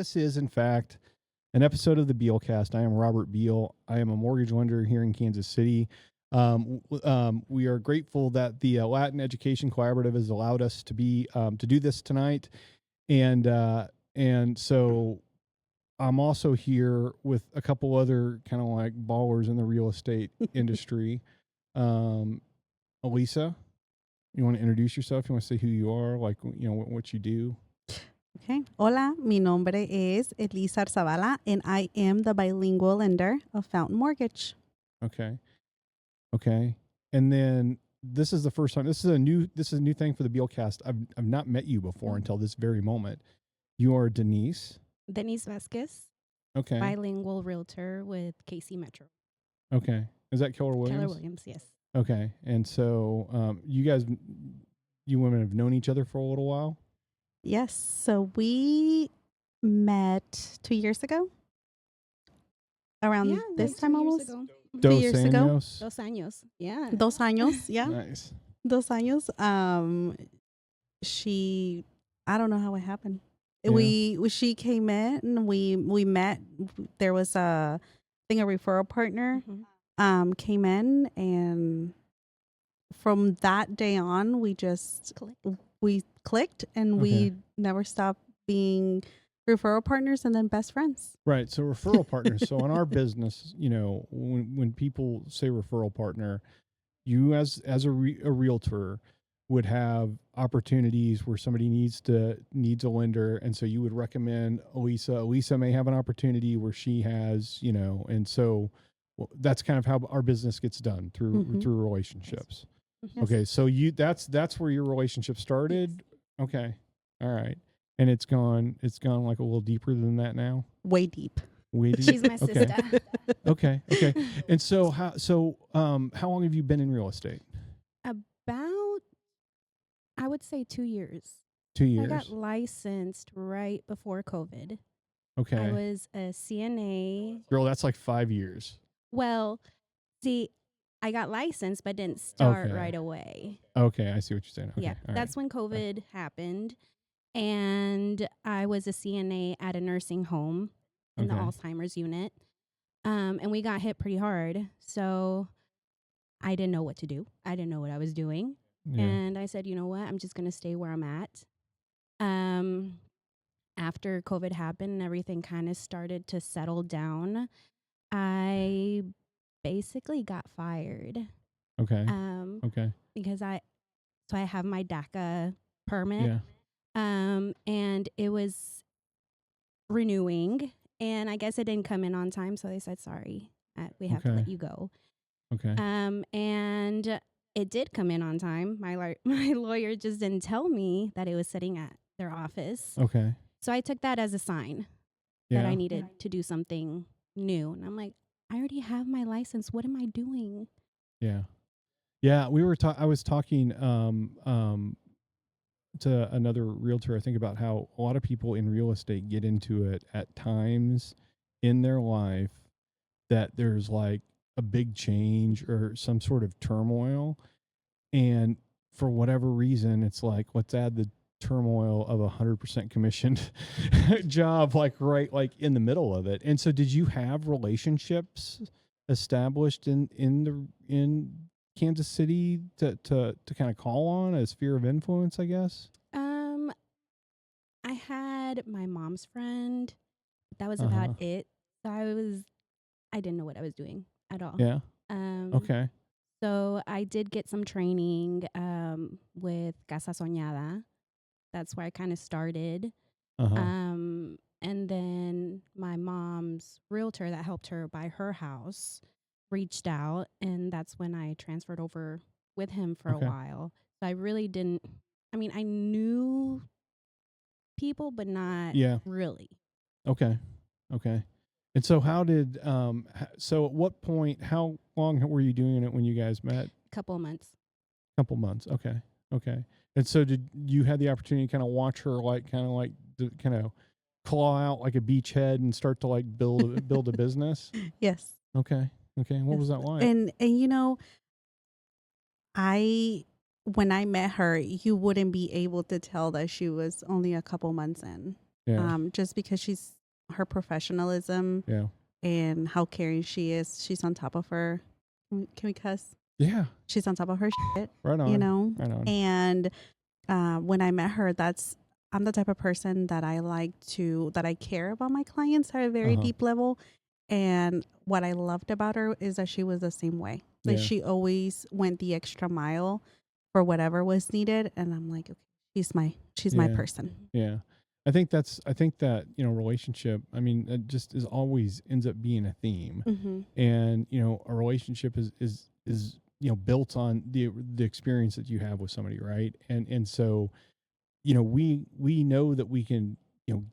This is, in fact, an episode of the Bealcast. I am Robert Beal. I am a mortgage lender here in Kansas City. We are grateful that the Latin Education Collabrative has allowed us to be to do this tonight, and so I'm also here with a couple other kind of like ballers in the real estate industry. Elisa, you want to introduce yourself? You want to say who you are, like, you know, what you do? Okay. Hola, mi nombre es Elisa Zavala, and I am the bilingual lender of Fountain Mortgage. Okay. And then this is the first time. This is a new thing for the Bealcast. I've not met you before until this very moment. You are Denisse. Denisse Vasquez. Okay. Bilingual realtor with KC Metro. Okay. Is that Keller Williams? Keller Williams, yes. Okay. And so you women have known each other for a little while? Yes. So we met 2 years ago. Around this time almost. 2 years ago. Dos años. Yeah. 2 años. Yeah. Nice. 2 años. I don't know how it happened. Yeah. She came in and we met. There was a referral partner came in, and from that day on we just clicked and we never stopped being referral partners and then best friends. Right. So referral partners. So in our business, you know, when people say referral partner, you as a realtor would have opportunities where somebody needs a lender, and so you would recommend Elisa. Elisa may have an opportunity where she has, you know, and so that's kind of how our business gets done through relationships. Yes. Okay, so that's where your relationship started. Yes. Okay, all right, and it's gone like a little deeper than that now. Way deep. She's my sister. Okay. And so how long have you been in real estate? About, I would say 2 years. 2 years. I got licensed right before COVID. Okay. I was a CNA. Girl, that's like 5 years. Well, see, I got licensed but didn't start right away. Okay, I see what you're saying. Okay, yeah, that's when COVID happened. And I was a CNA at a nursing home in the Alzheimer's unit. And we got hit pretty hard. So I didn't know what to do. I didn't know what I was doing. Yeah. And I said, you know what? I'm just going to stay where I'm at. After COVID happened and everything kind of started to settle down, I basically got fired. Okay. Because I have my DACA permit. Yeah. And it was renewing, and I guess it didn't come in on time, so they said, sorry, we have to let you go. Okay. And it did come in on time. My lawyer just didn't tell me that it was sitting at their office. Okay. So I took that as a sign that I needed to do something new. And I'm like, I already have my license. What am I doing? Yeah. Yeah. I was talking to another realtor, I think, about how a lot of people in real estate get into it at times in their life that there's like a big change or some sort of turmoil. And for whatever reason, it's like, let's add the turmoil of 100% commissioned job, like right, like in the middle of it. And so did you have relationships established in Kansas City to kind of call on a sphere of influence, I guess? I had my mom's friend. That was about it. So I didn't know what I was doing at all. Yeah. Okay. So I did get some training with Casa Soñada. That's where I kind of started. And then my mom's realtor that helped her buy her house reached out, and that's when I transferred over with him for a while. So I really didn't, I knew people, but not really. Okay. And so how did, so at what point, how long were you doing it when you guys met? Couple months. Okay. And so did you have the opportunity to kind of watch her kind of claw out like a beachhead and start to like build a business? Yes. Okay. What was that like? And you know, when I met her, you wouldn't be able to tell that she was only a couple months in. Yeah. Just because her professionalism Yeah. and how caring she is. She's on top of her. Can we cuss? Yeah. She's on top of her shit, Right on. you know? Right on. And when I met her, I'm the type of person that that I care about my clients at a very deep level. And what I loved about her is that she was the same way. Like she always went the extra mile for whatever was needed. And I'm like, okay, she's my person. Yeah. I think that, relationship, I mean, it just is always ends up being a theme. Mm-hmm. And, a relationship is built on the experience that you have with somebody, right? And so, we know that we can,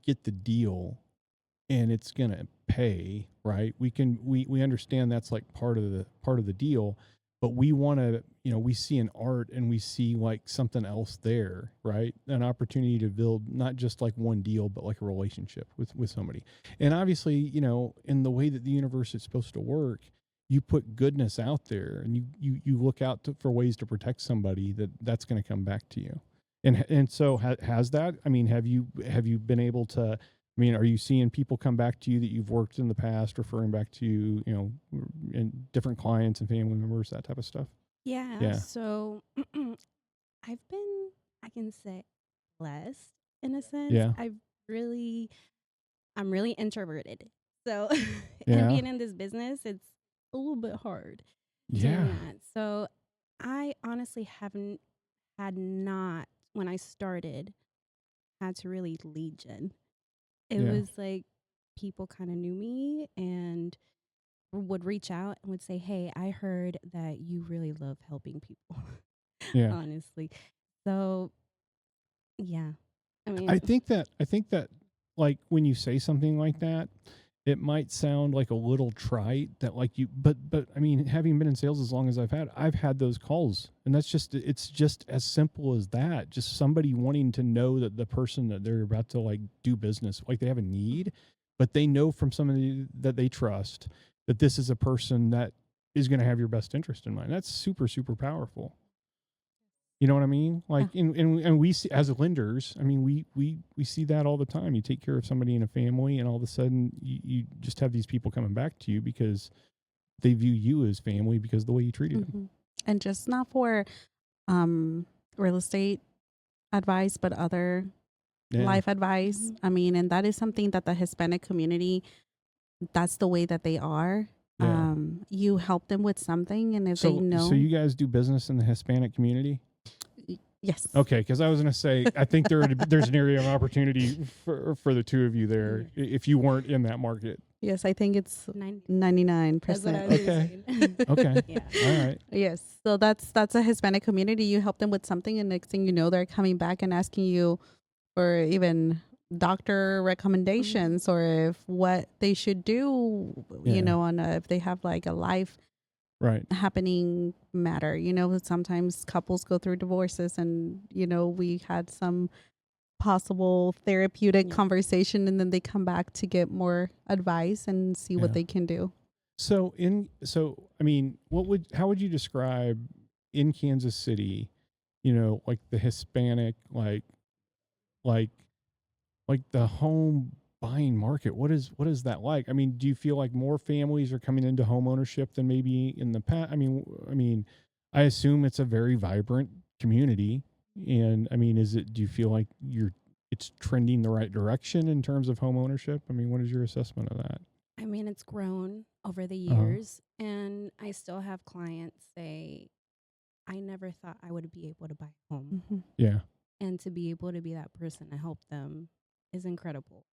get the deal and it's going to pay, right? We understand that's like part of the deal, but we want to, we see an art and we see like something else there, right? An opportunity to build not just like one deal, but like a relationship with somebody. And obviously, in the way that the universe is supposed to work, you put goodness out there and you look out for ways to protect somebody that's going to come back to you. And so has that, I mean, have you been able to, I mean, are you seeing people come back to you that you've worked in the past, referring back to you, and different clients and family members, that type of stuff? Yeah. So I've been, I can say, blessed in a sense. Yeah. I'm really introverted. So, Yeah. and being in this business, it's a little bit hard doing that. So I honestly haven't when I started, had to really lead gen. It was like people kind of knew me and would reach out and would say, "Hey, I heard that you really love helping people." Yeah. Honestly. So, yeah. I mean, I think that like when you say something like that, it might sound like a little trite that like but I mean, having been in sales as long as I've had those calls, and it's just as simple as that. Just somebody wanting to know that the person that they're about to like do business, like they have a need, but they know from somebody that they trust that this is a person that is going to have your best interest in mind. That's super, super powerful. You know what I mean? Like, and we see as lenders, I mean, we see that all the time. You take care of somebody in a family and all of a sudden you just have these people coming back to you because they view you as family because of the way you treated them. And just not for real estate advice, but other life advice. I mean, and that is something that the Hispanic community, that's the way that they are. Yeah. You help them with something, and if they know. So you guys do business in the Hispanic community? Yes. Okay, because I was going to say, I think there's an area of opportunity for the two of you there if you weren't in that market. Yes, I think it's 99%. Okay. Okay. Yeah. All right. Yes. So that's a Hispanic community. You help them with something, and next thing you know, they're coming back and asking you for even doctor recommendations or if what they should do, on if they have like a life happening matter. Sometimes couples go through divorces and, we had some possible therapeutic conversation and then they come back to get more advice and see what they can do. So I mean, how would you describe in Kansas City, like the Hispanic, like the home buying market? What is that like? I mean, do you feel like more families are coming into home ownership than maybe in the past? I mean, I assume it's a very vibrant community. And I mean, do you feel like it's trending the right direction in terms of home ownership? I mean, what is your assessment of that? I mean, it's grown over the years, and I still have clients say, I never thought I would be able to buy a home. Mm-hmm. Yeah. And to be able to be that person to help them is incredible.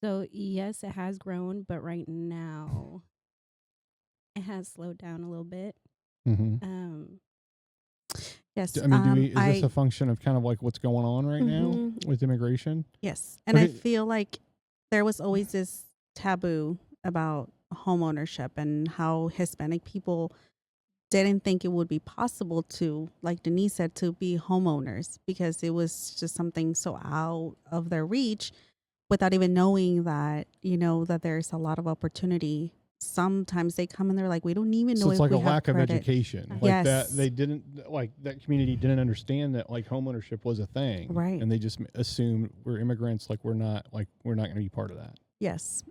So, yes, it has grown, but right now it has slowed down a little bit. Mm-hmm. Yes. I mean, is this a function of kind of like what's going on right now with immigration? Yes. And I feel like there was always this taboo about home ownership and how Hispanic people didn't think it would be possible to, like Denise said, to be homeowners because it was just something so out of their reach without even knowing that, that there's a lot of opportunity sometimes they come and they're like, we don't even know So it's if like we a have lack of credit. education. Right. Like that, Yes. they didn't like that community didn't understand that like homeownership was a thing, Right. And they just assumed we're immigrants, like we're not going to be part of that. Yes,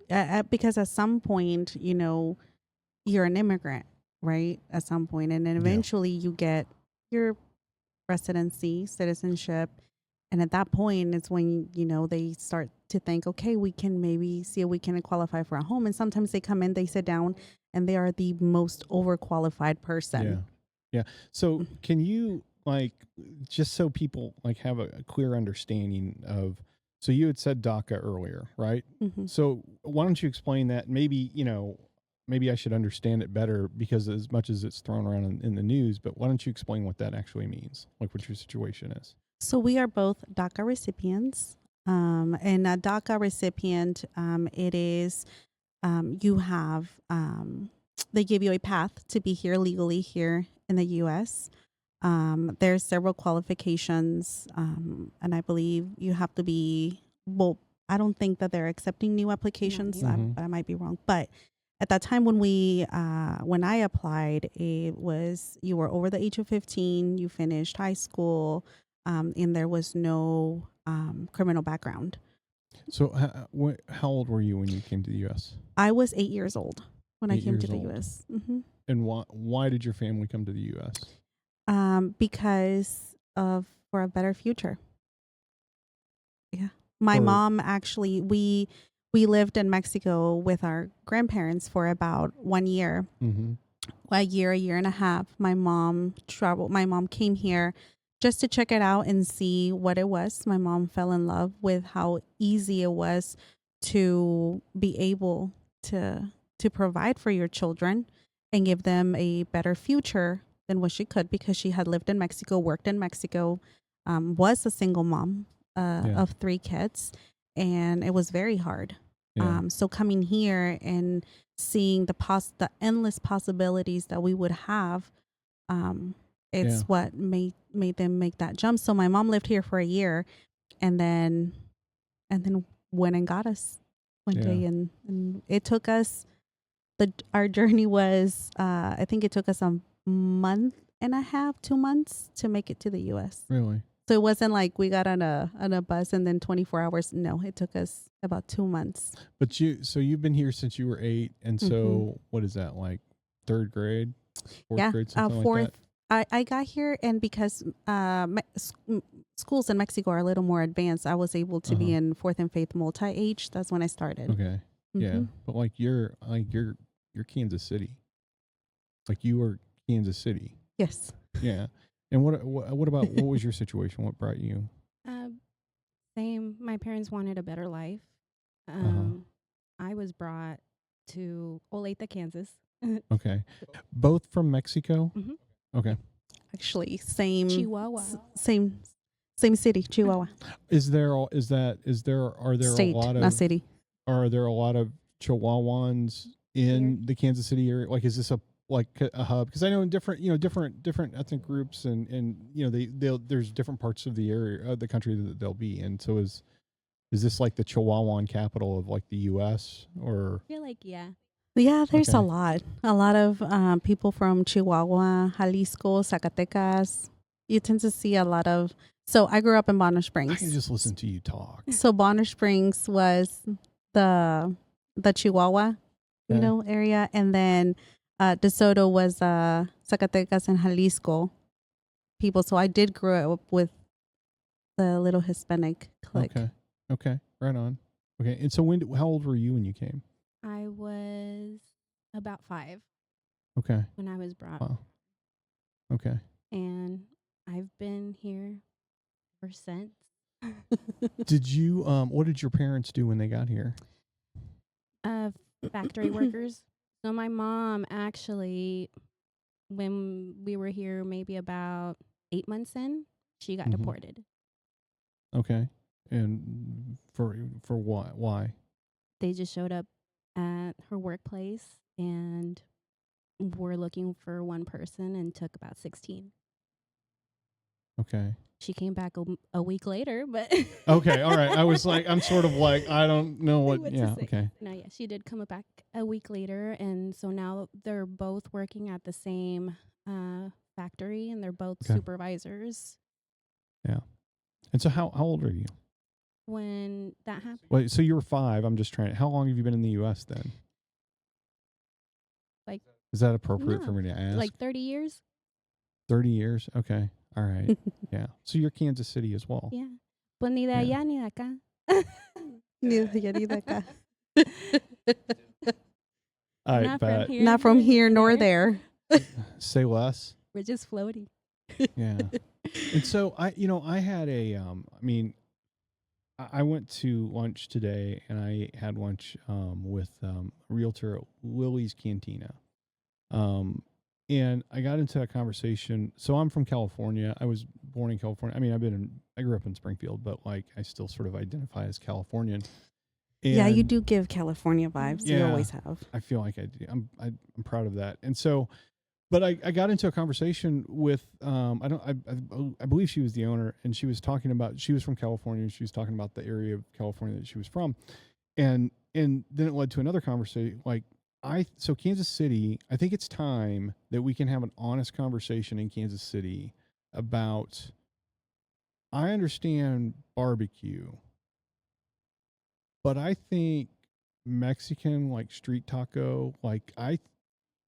because at some point, you're an immigrant, right? At some point, and then eventually you get your residency, citizenship, and at that point, it's when they start to think, okay, we can maybe see if we can qualify for a home. And sometimes they come in, they sit down, and they are the most overqualified person. Yeah. So can you like just so people like have a clear understanding of? So you had said DACA earlier, right? Mm-hmm. So why don't you explain that? Maybe maybe I should understand it better because as much as it's thrown around in the news, but why don't you explain what that actually means? Like what your situation is? So we are both DACA recipients. And a DACA recipient, it is you have they give you a path to be here legally here in the U.S. There's several qualifications, and I believe you have to be. Well, I don't think that they're accepting new applications. Right. I might be wrong, but at that time when when I applied, it was you were over the age of 15, you finished high school, and there was no criminal background. So how old were you when you came to the U.S.? I was 8 years old when I 8 came to years the old. U.S. Mm-hmm. And why did your family come to the U.S.? Because of for a better future. Yeah, my mom actually we lived in Mexico with our grandparents for about 1 year. Mm-hmm. A year and a half. My mom traveled. My mom came here just to check it out and see what it was. My mom fell in love with how easy it was to be able to provide for your children and give them a better future than what she could because she had lived in Mexico, worked in Mexico, was a single mom of 3 kids, and it was very hard. Yeah. So coming here and seeing the endless possibilities that we would have, it's what made them make that jump. So my mom lived here for a year, and then went and got us one day, and it took us our journey was I think it took us a month and a half, 2 months to make it to the U.S. Really? So it wasn't like we got on a bus and then 24 hours. No, it took us about 2 months. But you've been here since you were 8, and so what is that, like 3rd grade, 4th grade, something fourth. like that? I got here, and because schools in Mexico are a little more advanced, I was able to be in 4th and 5th multi-age. That's when I started. Okay. Yeah, but you're Kansas City. Like you were Kansas City. Yes. Yeah. And what about what was your situation? What brought you? Same. My parents wanted a better life. I was brought to Olathe, Kansas. Okay. Both from Mexico? Mm-hmm. Okay. Actually, same Chihuahua. Same city, Chihuahua. Are there State, a lot of not city. Are there a lot of Chihuahuans in Here? the Kansas City area? Like, is this a hub? Because I know in different ethnic groups and there's different parts of the area of the country that they'll be in. So is this like the Chihuahuan capital of like the U.S. or? I feel like yeah. Yeah, there's Okay. a lot of people from Chihuahua, Jalisco, Zacatecas. You tend to see a lot of. So I grew up in Bonner Springs. I can just listen to you talk. So Bonner Springs was the Chihuahua, area, and then DeSoto was Zacatecas and Jalisco people. So I did grow up with the little Hispanic clique. Okay, right on. Okay, and so how old were you when you came? I was about 5 Okay. when I was brought. Wow. Okay. And I've been here ever since. Did you what did your parents do when they got here? Factory workers. So my mom actually, when we were here maybe about 8 months in, she got deported. Okay. And for what? Why? They just showed up at her workplace and were looking for one person and took about 16. Okay. She came back a week later, but Okay. All right. I was like, I'm sort of like, I don't know what. to Yeah. say. Okay. No, yeah, she did come back a week later, and so now they're both working at the same factory, and they're both Okay. supervisors. Yeah. And so, how old are you? When that happened, Wait. So you were 5. I'm just trying. How long have you been in the U.S. then? Like, is that appropriate for no, me to ask? like 30 years. 30 years. Okay. All right. Yeah. So you're Kansas City as well. Yeah. Pues ni de Yeah. allá ni de acá. Ni de allá ni de acá. I Not bet. from here. Not from here nor there. Say less. We're just floating. Yeah. And so I had a, I went to lunch today and I had lunch with realtor at Lily's Cantina. And I got into that conversation. So I'm from California. I was born in California. I mean, I grew up in Springfield, but like I still sort of identify as Californian. And yeah, you do give California vibes. You Yeah. always have. I feel like I do. I'm proud of that. And so, but I got into a conversation with I believe she was the owner, and she was talking about, she was from California, and she was talking about the area of California that she was from, and then it led to another conversation. Like so Kansas City, I think it's time that we can have an honest conversation in Kansas City about. I understand barbecue, but I think Mexican, like street taco, like I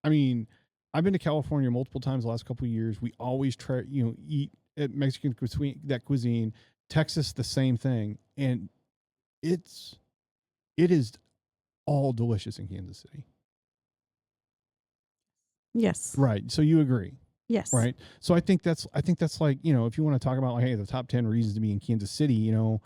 mean, I've been to California multiple times the last couple of years. We always try, eat at Mexican cuisine. Texas, the same thing, and it is all delicious in Kansas City. Yes. Right. So you agree, Yes. right? So I think that's like, if you want to talk about like, hey, the top 10 reasons to be in Kansas City, or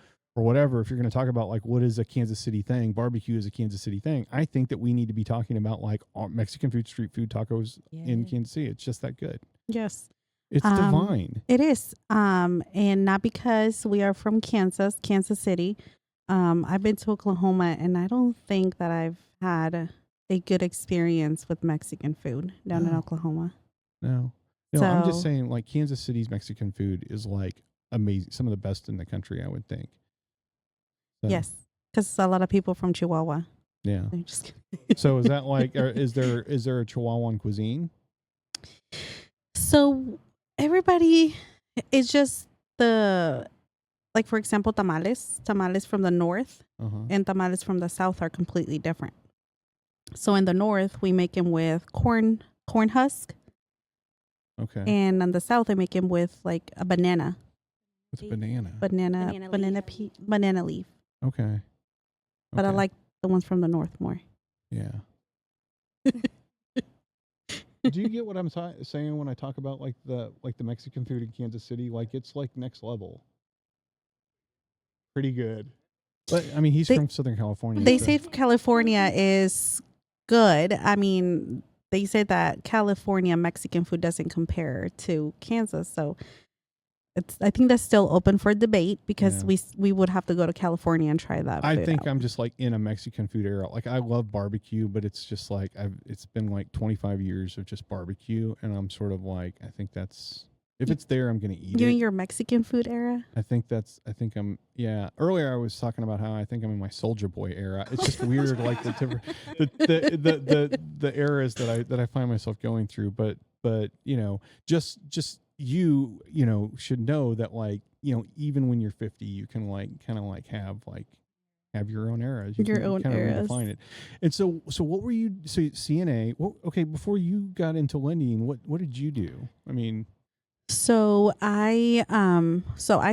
whatever, if you're going to talk about like what is a Kansas City thing, barbecue is a Kansas City thing. I think that we need to be talking about like Mexican food, street food, tacos in Kansas City. It's just that good. Yes. It's divine. It is. And not because we are from Kansas City. I've been to Oklahoma, and I don't think that I've had a good experience with Mexican food down in Oklahoma. No, I'm just So- saying like Kansas City's Mexican food is like amazing. Some of the best in the country, I would think. So, Yes, because a lot of people from Chihuahua. Yeah. They're just So is that like, is there a Chihuahuan cuisine? So everybody is just like, for example, tamales from the north Uh-huh. and tamales from the south are completely different. So in the north, we make them with corn husk, Okay. and on the south, they make them with like a banana What's banana? banana leaf. Okay. But I Okay. like the ones from the north more. Yeah. Do you get what I'm saying when I talk about like the Mexican food in Kansas City? Like it's like next level. Pretty good. But I mean, he's from Southern California. They so- say California is good. I mean, they say that California Mexican food doesn't compare to Kansas. So I think that's still open for debate, because Yeah. we would have to go to California and try that. I food think out. I'm just like in a Mexican food era. Like I love barbecue, but it's just like it's been like 25 years of just barbecue, and I'm sort of like, I think that's, if it's there, I'm gonna eat You it. in your Mexican food era? I think I'm, yeah. Earlier I was talking about how I think I'm in my Soldier Boy era. It's just weird, like the different, the eras that I find myself going through. But just you should know that, like, even when you're 50, you can like kind of like have your own eras. You Your can own kind of eras. redefine it. And so what were you? So CNA. Well, okay. Before you got into lending, what did you do? I mean. So I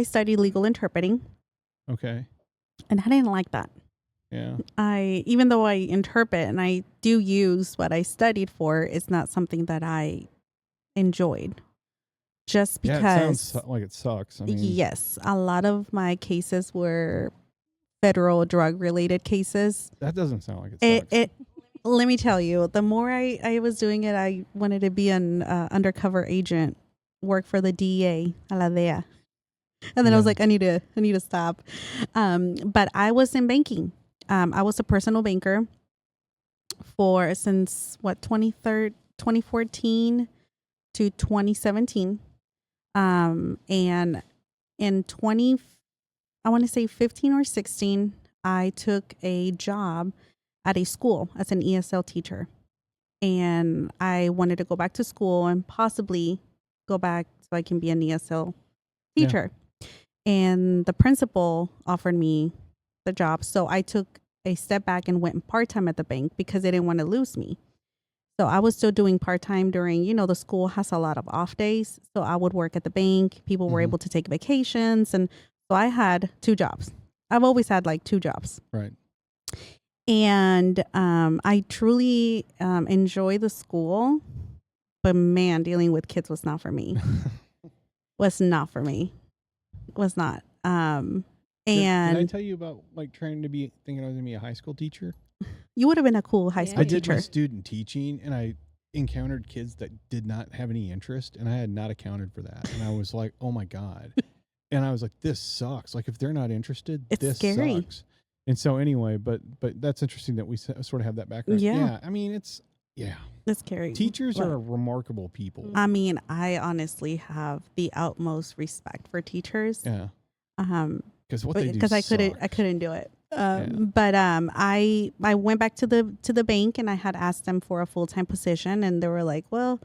studied legal interpreting, Okay. and I didn't like that. Yeah. Even though I interpret and I do use what I studied for, it's not something that I enjoyed. Just because, Yeah, it sounds like it sucks. I mean, yes, a lot of my cases were federal drug related cases. that doesn't sound like it sucks. It let me tell you, the more I was doing it, I wanted to be an undercover agent, work for the DEA, a la DEA. And then I was Yeah. like, I need to stop. But I was in banking. I was a personal banker since 2014 to 2017. And in I want to say 15 or 16, I took a job at a school as an ESL teacher. And I wanted to go back to school and possibly go back so I can be an ESL teacher. Yeah. And the principal offered me the job. So I took a step back and went part-time at the bank because they didn't want to lose me. So I was still doing part-time during, the school has a lot of off days. So I would work at the bank. People were able to take vacations. And so I had 2 jobs. I've always had like 2 jobs. Right. And I truly enjoy the school. But man, dealing with kids was not for me. Was not for me. Was not. And did I tell you about like thinking I was going to be a high school teacher? You would have been a cool high school teacher. I did my student teaching, and I encountered kids that did not have any interest, and I had not accounted for that. And I was like, oh my God. And I was like, this sucks. Like, if they're not interested, this scary. Sucks. And so anyway, but that's interesting that we sort of have that background. Yeah. I mean, it's scary. Teachers are remarkable people. I mean, I honestly have the utmost respect for teachers. Yeah. Because what they do because I couldn't do it. But I went back to the bank and I had asked them for a full-time position, and they were like, well,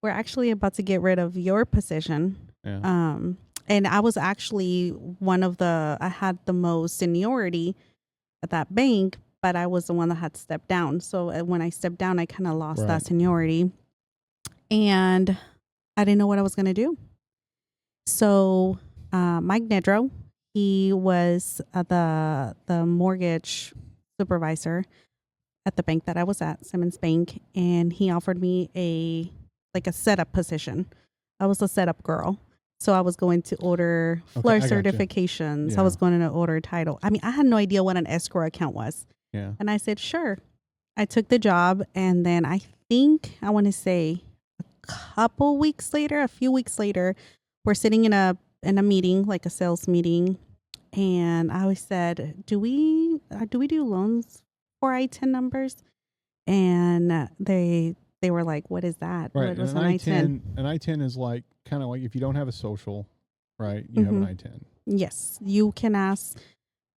we're actually about to get rid of your position. Yeah. And I was actually I had the most seniority at that bank, but I was the one that had stepped down. So when I stepped down, I kind of lost that seniority, and I didn't know what I was going to do. So Mike Nedro, he was the mortgage supervisor at the bank that I was at, Simmons Bank, and he offered me a setup position. I was a setup girl. So I was going to order FLIR certifications. Yeah. I was going to order title. I mean, I had no idea what an escrow account was. Yeah. And I said, sure. I took the job, and then I want to say a few weeks later, we're sitting in a meeting, like a sales meeting, and I said, do we do loans for I-10 numbers? And they were like, what is that? Right. What was an I-10? An I-10 is like kind of like if you don't have a social, right? You have an I-10. Yes, you can ask.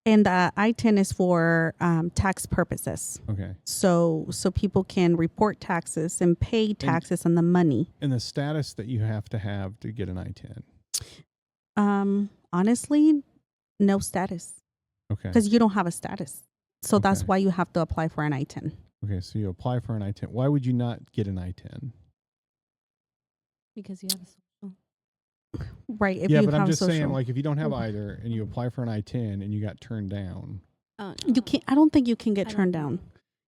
And the I-10 is for tax purposes. Okay. So people can report taxes and pay taxes on the money. And the status that you have to get an I-10? Honestly, no status. Okay. Because you don't have a status. So that's why you have to apply for an I-10. Okay, so you apply for an I-10. Why would you not get an I-10? Because you have a social. Right. But I'm just saying, like, if you don't have either and you apply for an I-10 and you got turned down. Oh, no. You can't. I don't think you can get turned down.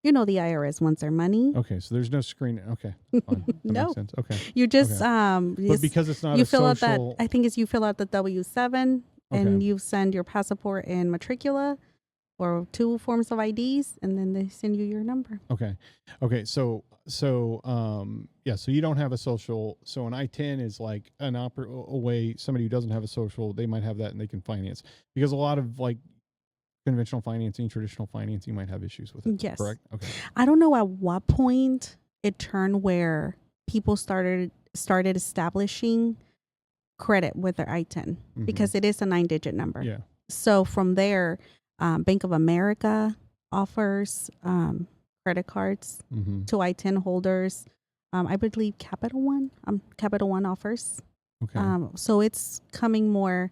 The IRS wants their money. Okay, so there's no screening. Okay, fine. That makes sense. Okay. You just but because it's not you a fill social, out that. I think you fill out the W-7 and you send your passport and matricula, or 2 forms of IDs, and then they send you your number. Okay. So you don't have a social. So an I-10 is like a way somebody who doesn't have a social, they might have that and they can finance, because a lot of like conventional financing, traditional financing might have issues with it. Yes. Correct. Okay. I don't know at what point it turned where people started establishing credit with their I-10 because it is a 9-digit number. Yeah. So from there, Bank of America offers credit cards to I-10 holders. I believe Capital One offers. Okay. So it's coming more,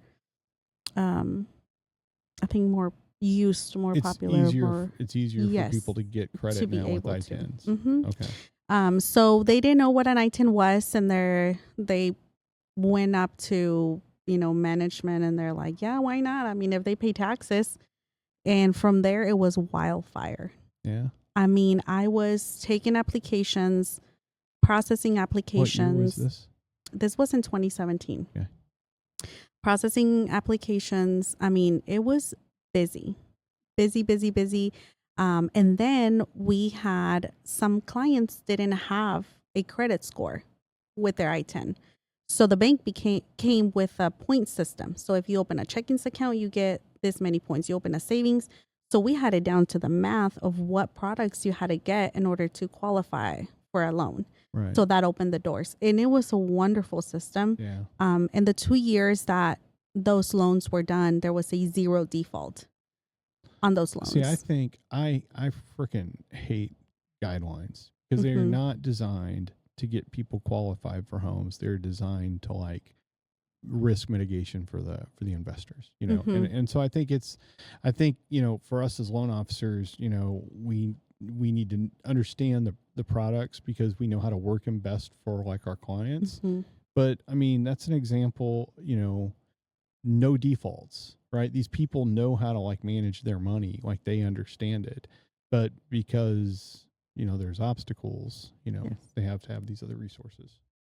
I think more used, more popular. It's easier for people to get credit now with I-10s. Okay. So they didn't know what an I-10 was, and they went up to management, and they're like, yeah, why not? I mean, if they pay taxes. And from there, it was wildfire. Yeah. I mean, I was taking applications, processing applications. What year was this? This was in 2017. Okay. Processing applications. I mean, it was busy. And then we had some clients didn't have a credit score with their I-10. So the bank came with a point system. So if you open a checkings account, you get this many points. You open a savings. So we had it down to the math of what products you had to get in order to qualify for a loan. Right. So that opened the doors, and it was a wonderful system. Yeah. In the 2 years that those loans were done, there was a 0 default on those loans. See, I think I freaking hate guidelines because they are not designed to get people qualified for homes. They're designed to like risk mitigation for the investors, you know. And so I think you know, for us as loan officers, you know, we need to understand the products because we know how to work them best for like our clients. But I mean, that's an example, you know, no defaults, right? These people know how to like manage their money, like they understand it. But because, you know, there's obstacles, you know, they have to have these other resources.